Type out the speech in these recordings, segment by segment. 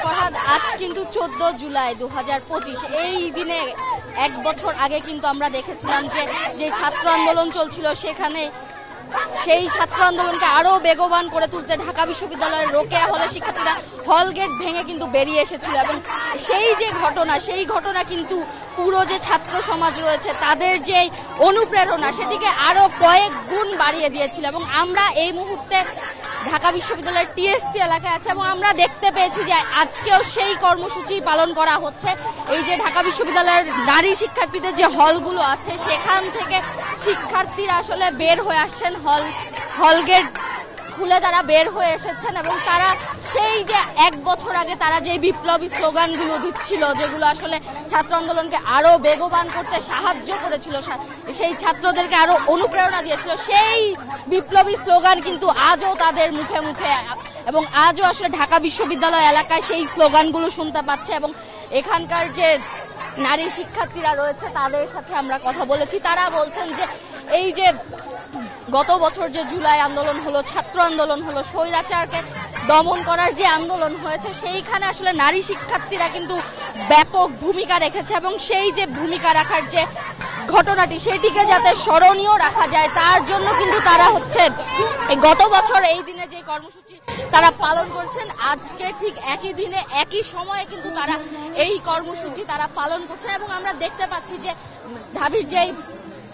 ফরহাদ, আজ কিন্তু 14 জুলাই 2025, এই দিনে এক বছর আগে কিন্তু আমরা দেখেছিলাম যে ছাত্র আন্দোলন চলছিল, সেখানে সেই ছাত্র আন্দোলনকে আরো বেগবান করে তুলতে ঢাকা বিশ্ববিদ্যালয়ের রোকেয়া হলে শিক্ষার্থীরা হল গেট ভেঙে কিন্তু বেরিয়ে এসেছিল এবং সেই ঘটনা কিন্তু পুরো যে ছাত্র সমাজ রয়েছে তাদের যে অনুপ্রেরণা সেটিকে আরো কয়েক গুণ বাড়িয়ে দিয়েছিল। এবং আমরা এই মুহূর্তে ঢাকা বিশ্ববিদ্যালয়ের টিএসসি এলাকায় আছে এবং আমরা দেখতে পেয়েছি যে আজকেও সেই কর্মসূচি পালন করা হচ্ছে। এই যে ঢাকা বিশ্ববিদ্যালয়ের নারী শিক্ষার্থীদের যে হলগুলো আছে সেখান থেকে শিক্ষার্থীরা আসলে বের হয়ে আসছেন, হল গেট খুলে তারা বের হয়ে এসেছেন এবং তারা সেই যে এক বছর আগে তারা যে বিপ্লবী স্লোগানগুলো দিচ্ছিল, যেগুলো আসলে ছাত্র আন্দোলনকে আরো বেগবান করতে সাহায্য করেছিল, সেই ছাত্রদেরকে আরো অনুপ্রেরণা দিয়েছিল, সেই বিপ্লবী স্লোগান কিন্তু আজও তাদের মুখে মুখে এবং আজও আসলে ঢাকা বিশ্ববিদ্যালয় এলাকায় সেই স্লোগানগুলো শুনতে পাচ্ছে। এবং এখানকার যে নারী শিক্ষার্থীরা রয়েছে তাদের সাথে আমরা কথা বলেছি, তারা বলছেন যে এই যে গত বছর যে জুলাই আন্দোলন হলো, ছাত্র আন্দোলন হলো, স্বৈরাচারকে দমন করার যে আন্দোলন হয়েছে সেইখানে আসলে নারী শিক্ষার্থীরা কিন্তু ব্যাপক ভূমিকা রেখেছে এবং সেই যে ভূমিকা রাখার যে ঘটনাটি সেটিকে যাতে স্মরণীয় রাখা যায় তার জন্য কিন্তু তারা গত বছর এই দিনে যে কর্মসূচি তারা পালন করছেন, আজকে ঠিক একই দিনে একই সময়ে কিন্তু তারা এই কর্মসূচি তারা পালন করছেন। এবং আমরা দেখতে পাচ্ছি যে ঢাবির যেই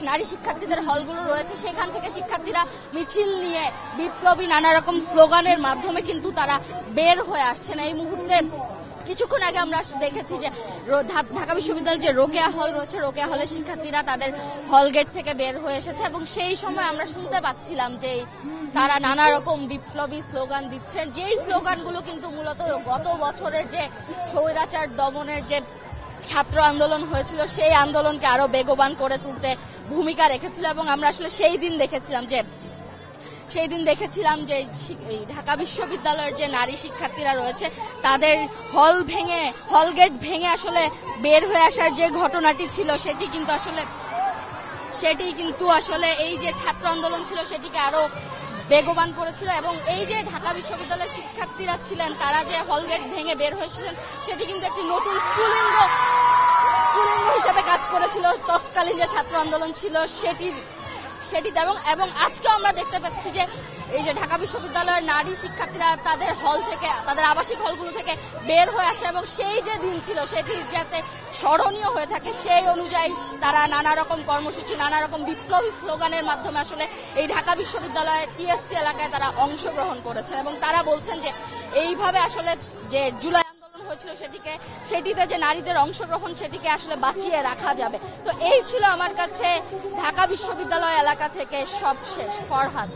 নারী শিক্ষার্থীদের হলগুলো রয়েছে সেখান থেকে শিক্ষার্থীরা মিছিল নিয়ে বিপ্লবী নানা রকম স্লোগানের মাধ্যমে কিন্তু তারা বের হয়ে আসছেন। এই মুহূর্তে কিছুক্ষণ আগে আমরা দেখেছি যে ঢাকা বিশ্ববিদ্যালয়ের যে রোকেয়া হল রয়েছে, রোকেয়া হলের শিক্ষার্থীরা তাদের হল গেট থেকে বের হয়ে এসেছে এবং সেই সময় আমরা শুনতে পাচ্ছিলাম যে তারা নানা রকম বিপ্লবী স্লোগান দিচ্ছেন, যেই স্লোগানগুলো কিন্তু মূলত গত বছরের যে স্বৈরাচার দমনের যে ছাত্র আন্দোলন হয়েছিল সেই আন্দোলনকে আরো বেগবান করে তুলতে ভূমিকা রেখেছিল। এবং আমরা আসলে সেই দিন দেখেছিলাম যে ঢাকা বিশ্ববিদ্যালয়ের যে নারী শিক্ষার্থীরা রয়েছে তাদের হল গেট ভেঙে আসলে বের হয়ে আসার যে ঘটনাটি ছিল সেটি কিন্তু আসলে এই যে ছাত্র আন্দোলন ছিল সেটিকে আরো বেগবান করেছিল। এবং এই যে ঢাকা বিশ্ববিদ্যালয়ের শিক্ষার্থীরা ছিলেন তারা যে হল গেট ভেঙে বের হয়েছিলেন সেটি কিন্তু একটি নতুন স্ফুলিঙ্গ হিসেবে কাজ করেছিল তৎকালীন যে ছাত্র আন্দোলন ছিল সেটিতে। এবং আজকেও আমরা দেখতে পাচ্ছি যে এই যে ঢাকা বিশ্ববিদ্যালয়ের নারী শিক্ষার্থীরা তাদের হল থেকে, তাদের আবাসিক হলগুলো থেকে বের হয়ে আসে এবং সেই যে দিন ছিল সেটি যাতে স্মরণীয় হয়ে থাকে সেই অনুযায়ী তারা নানা রকম কর্মসূচি, নানা রকম বিপ্লবী স্লোগানের মাধ্যমে আসলে এই ঢাকা বিশ্ববিদ্যালয়ের টিএসসি এলাকায় তারা অংশগ্রহণ করেছে। এবং তারা বলছেন যে এইভাবে আসলে যে জুলাই হয়েছিল সেটিতে যে নারীদের অংশগ্রহণ সেটিকে আসলে বাঁচিয়ে রাখা যাবে। তো এই ছিল আমার কাছে ঢাকা বিশ্ববিদ্যালয় এলাকা থেকে সবশেষ। ফরহাদ।